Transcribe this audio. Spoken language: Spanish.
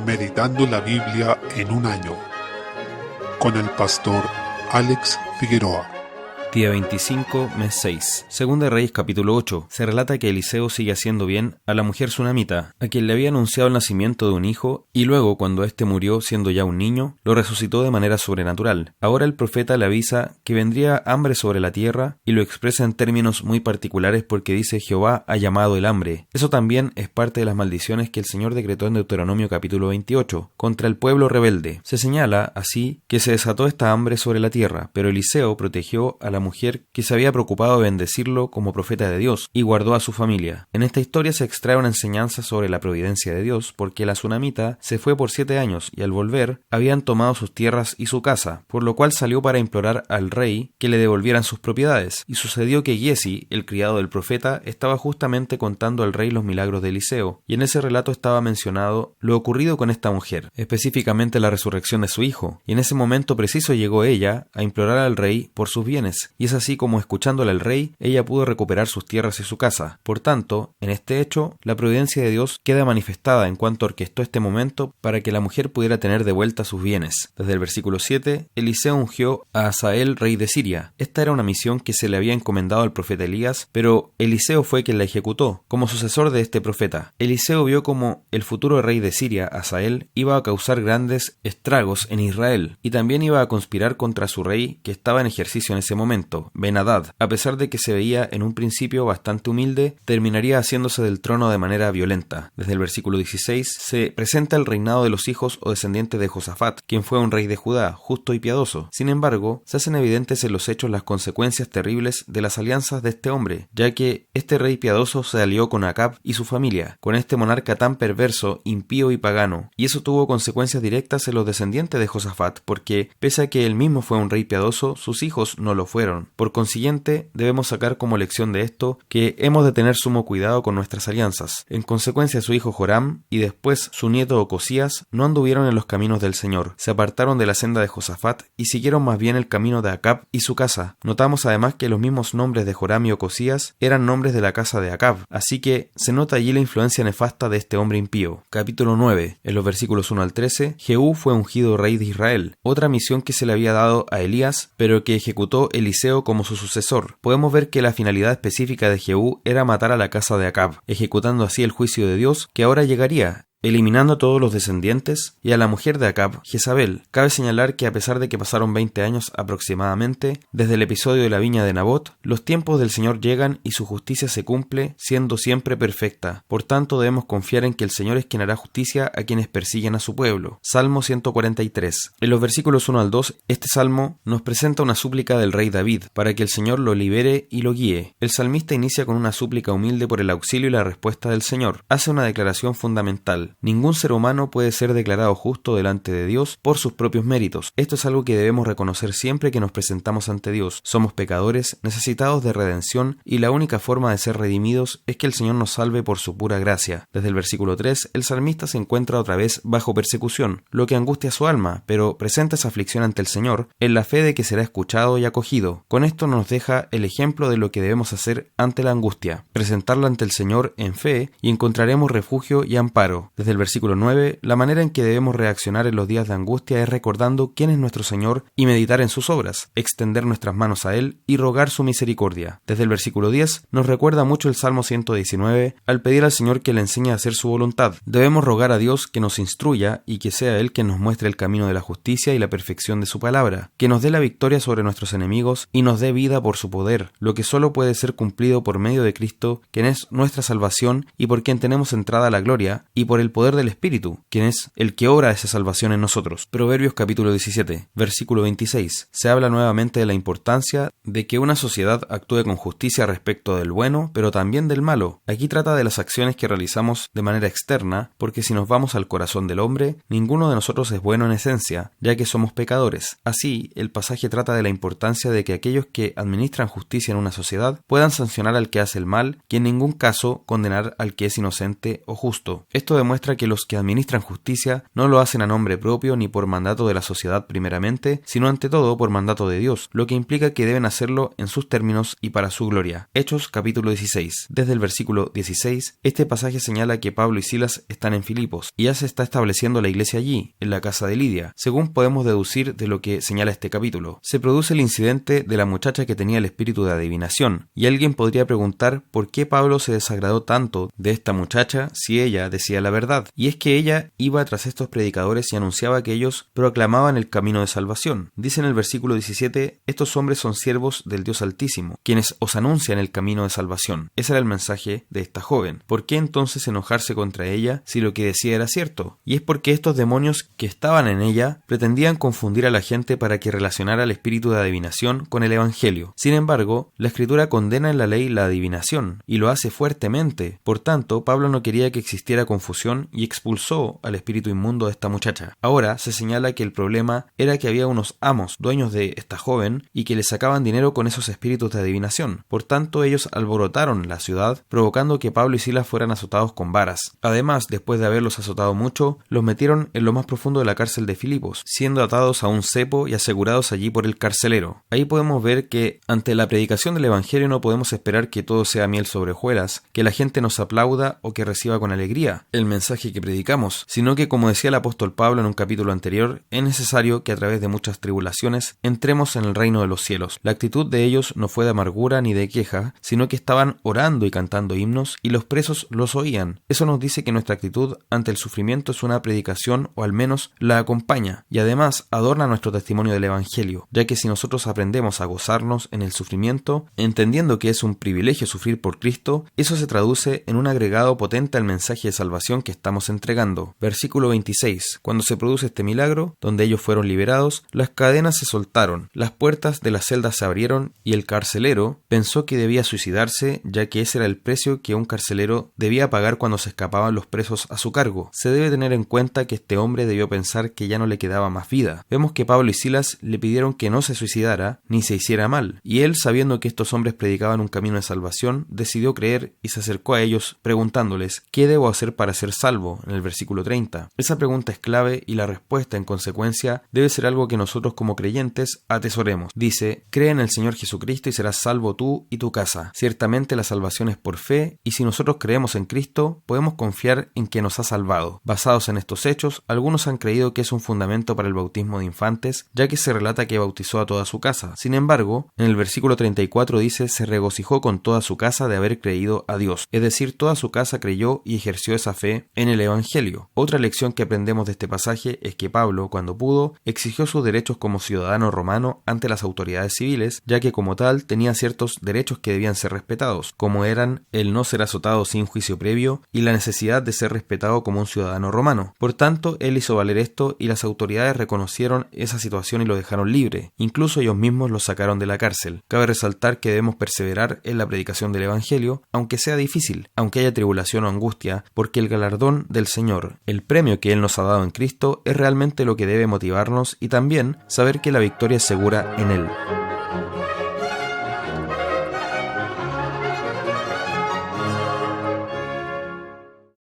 Meditando la Biblia en un año, con el pastor Alex Figueroa. Día 25, mes 6. Segunda de Reyes capítulo 8. Se relata que Eliseo sigue haciendo bien a la mujer sunamita, a quien le había anunciado el nacimiento de un hijo, y luego, cuando éste murió siendo ya un niño, lo resucitó de manera sobrenatural. Ahora el profeta le avisa que vendría hambre sobre la tierra, y lo expresa en términos muy particulares porque dice: Jehová ha llamado el hambre. Eso también es parte de las maldiciones que el Señor decretó en Deuteronomio capítulo 28, contra el pueblo rebelde. Se señala, así, que se desató esta hambre sobre la tierra, pero Eliseo protegió a la mujer que se había preocupado de bendecirlo como profeta de Dios y guardó a su familia. En esta historia se extrae una enseñanza sobre la providencia de Dios, porque la sunamita se fue por 7 años y al volver habían tomado sus tierras y su casa, por lo cual salió para implorar al rey que le devolvieran sus propiedades. Y sucedió que Giezi, el criado del profeta, estaba justamente contando al rey los milagros de Eliseo, y en ese relato estaba mencionado lo ocurrido con esta mujer, específicamente la resurrección de su hijo, y en ese momento preciso llegó ella a implorar al rey por sus bienes. Y es así como, escuchándola al rey, ella pudo recuperar sus tierras y su casa. Por tanto, en este hecho, la providencia de Dios queda manifestada en cuanto orquestó este momento para que la mujer pudiera tener de vuelta sus bienes. Desde el versículo 7, Eliseo ungió a Hazael, rey de Siria. Esta era una misión que se le había encomendado al profeta Elías, pero Eliseo fue quien la ejecutó, como sucesor de este profeta. Eliseo vio como el futuro rey de Siria, Hazael, iba a causar grandes estragos en Israel, y también iba a conspirar contra su rey que estaba en ejercicio en ese momento, Ben-Hadad. A pesar de que se veía en un principio bastante humilde, terminaría haciéndose del trono de manera violenta. Desde el versículo 16 se presenta el reinado de los hijos o descendientes de Josafat, quien fue un rey de Judá, justo y piadoso. Sin embargo, se hacen evidentes en los hechos las consecuencias terribles de las alianzas de este hombre, ya que este rey piadoso se alió con Acab y su familia, con este monarca tan perverso, impío y pagano, y eso tuvo consecuencias directas en los descendientes de Josafat, porque pese a que él mismo fue un rey piadoso, sus hijos no lo fueron. Por consiguiente, debemos sacar como lección de esto que hemos de tener sumo cuidado con nuestras alianzas. En consecuencia, su hijo Joram y después su nieto Ocosías no anduvieron en los caminos del Señor, se apartaron de la senda de Josafat y siguieron más bien el camino de Acab y su casa. Notamos además que los mismos nombres de Joram y Ocosías eran nombres de la casa de Acab, así que se nota allí la influencia nefasta de este hombre impío. Capítulo 9. En los versículos 1 al 13, Jehú fue ungido rey de Israel, otra misión que se le había dado a Elías, pero que ejecutó Eliseo como su sucesor. Podemos ver que la finalidad específica de Jehú era matar a la casa de Acab, ejecutando así el juicio de Dios que ahora llegaría, eliminando a todos los descendientes y a la mujer de Acab, Jezabel. Cabe señalar que a pesar de que pasaron 20 años aproximadamente desde el episodio de la viña de Nabot, los tiempos del Señor llegan y su justicia se cumple, siendo siempre perfecta. Por tanto, debemos confiar en que el Señor es quien hará justicia a quienes persiguen a su pueblo. Salmo 143. En los versículos 1 al 2, este salmo nos presenta una súplica del rey David para que el Señor lo libere y lo guíe. El salmista inicia con una súplica humilde por el auxilio y la respuesta del Señor. Hace una declaración fundamental: ningún ser humano puede ser declarado justo delante de Dios por sus propios méritos. Esto es algo que debemos reconocer siempre que nos presentamos ante Dios. Somos pecadores, necesitados de redención, y la única forma de ser redimidos es que el Señor nos salve por su pura gracia. Desde el versículo 3, el salmista se encuentra otra vez bajo persecución, lo que angustia su alma, pero presenta esa aflicción ante el Señor en la fe de que será escuchado y acogido. Con esto nos deja el ejemplo de lo que debemos hacer ante la angustia: presentarla ante el Señor en fe y encontraremos refugio y amparo. Desde el versículo 9, la manera en que debemos reaccionar en los días de angustia es recordando quién es nuestro Señor y meditar en sus obras, extender nuestras manos a Él y rogar su misericordia. Desde el versículo 10 nos recuerda mucho el Salmo 119 al pedir al Señor que le enseñe a hacer su voluntad. Debemos rogar a Dios que nos instruya y que sea Él quien nos muestre el camino de la justicia y la perfección de su palabra, que nos dé la victoria sobre nuestros enemigos y nos dé vida por su poder, lo que solo puede ser cumplido por medio de Cristo, quien es nuestra salvación y por quien tenemos entrada a la gloria, y por el poder del Espíritu, quien es el que obra esa salvación en nosotros. Proverbios capítulo 17, versículo 26. Se habla nuevamente de la importancia de que una sociedad actúe con justicia respecto del bueno, pero también del malo. Aquí trata de las acciones que realizamos de manera externa, porque si nos vamos al corazón del hombre, ninguno de nosotros es bueno en esencia, ya que somos pecadores. Así, el pasaje trata de la importancia de que aquellos que administran justicia en una sociedad puedan sancionar al que hace el mal y en ningún caso condenar al que es inocente o justo. Esto demuestra muestra que los que administran justicia no lo hacen a nombre propio ni por mandato de la sociedad primeramente, sino ante todo por mandato de Dios, lo que implica que deben hacerlo en sus términos y para su gloria. Hechos capítulo 16. Desde el versículo 16, este pasaje señala que Pablo y Silas están en Filipos, y ya se está estableciendo la iglesia allí, en la casa de Lidia. Según podemos deducir de lo que señala este capítulo, se produce el incidente de la muchacha que tenía el espíritu de adivinación, y alguien podría preguntar por qué Pablo se desagradó tanto de esta muchacha si ella decía la verdad. Y es que ella iba tras estos predicadores y anunciaba que ellos proclamaban el camino de salvación. Dice en el versículo 17, estos hombres son siervos del Dios Altísimo, quienes os anuncian el camino de salvación. Ese era el mensaje de esta joven. ¿Por qué entonces enojarse contra ella si lo que decía era cierto? Y es porque estos demonios que estaban en ella pretendían confundir a la gente para que relacionara el espíritu de adivinación con el evangelio. Sin embargo, la Escritura condena en la ley la adivinación, y lo hace fuertemente. Por tanto, Pablo no quería que existiera confusión y expulsó al espíritu inmundo de esta muchacha. Ahora se señala que el problema era que había unos amos, dueños de esta joven, y que le sacaban dinero con esos espíritus de adivinación. Por tanto, ellos alborotaron la ciudad, provocando que Pablo y Silas fueran azotados con varas. Además, después de haberlos azotado mucho, los metieron en lo más profundo de la cárcel de Filipos, siendo atados a un cepo y asegurados allí por el carcelero. Ahí podemos ver que, ante la predicación del evangelio, no podemos esperar que todo sea miel sobre hojuelas, que la gente nos aplauda o que reciba con alegría el mensaje que predicamos, sino que, como decía el apóstol Pablo en un capítulo anterior, es necesario que a través de muchas tribulaciones entremos en el reino de los cielos. La actitud de ellos no fue de amargura ni de queja, sino que estaban orando y cantando himnos y los presos los oían. Eso nos dice que nuestra actitud ante el sufrimiento es una predicación, o al menos la acompaña, y además adorna nuestro testimonio del evangelio, ya que si nosotros aprendemos a gozarnos en el sufrimiento, entendiendo que es un privilegio sufrir por Cristo, eso se traduce en un agregado potente al mensaje de salvación que estamos entregando. Versículo 26. Cuando se produce este milagro, donde ellos fueron liberados, las cadenas se soltaron, las puertas de las celdas se abrieron y el carcelero pensó que debía suicidarse, ya que ese era el precio que un carcelero debía pagar cuando se escapaban los presos a su cargo. Se debe tener en cuenta que este hombre debió pensar que ya no le quedaba más vida. Vemos que Pablo y Silas le pidieron que no se suicidara ni se hiciera mal, y él, sabiendo que estos hombres predicaban un camino de salvación, decidió creer y se acercó a ellos preguntándoles: ¿qué debo hacer para ser salvo? En el versículo 30. Esa pregunta es clave y la respuesta en consecuencia debe ser algo que nosotros como creyentes atesoremos. Dice: cree en el Señor Jesucristo y serás salvo tú y tu casa. Ciertamente la salvación es por fe, y si nosotros creemos en Cristo, podemos confiar en que nos ha salvado. Basados en estos hechos, algunos han creído que es un fundamento para el bautismo de infantes, ya que se relata que bautizó a toda su casa. Sin embargo, en el versículo 34 dice: se regocijó con toda su casa de haber creído a Dios. Es decir, toda su casa creyó y ejerció esa fe en el evangelio. Otra lección que aprendemos de este pasaje es que Pablo, cuando pudo, exigió sus derechos como ciudadano romano ante las autoridades civiles, ya que como tal tenía ciertos derechos que debían ser respetados, como eran el no ser azotado sin juicio previo y la necesidad de ser respetado como un ciudadano romano. Por tanto, él hizo valer esto y las autoridades reconocieron esa situación y lo dejaron libre. Incluso ellos mismos lo sacaron de la cárcel. Cabe resaltar que debemos perseverar en la predicación del evangelio, aunque sea difícil, aunque haya tribulación o angustia, porque el galardón del Señor, el premio que Él nos ha dado en Cristo, es realmente lo que debe motivarnos, y también saber que la victoria es segura en Él.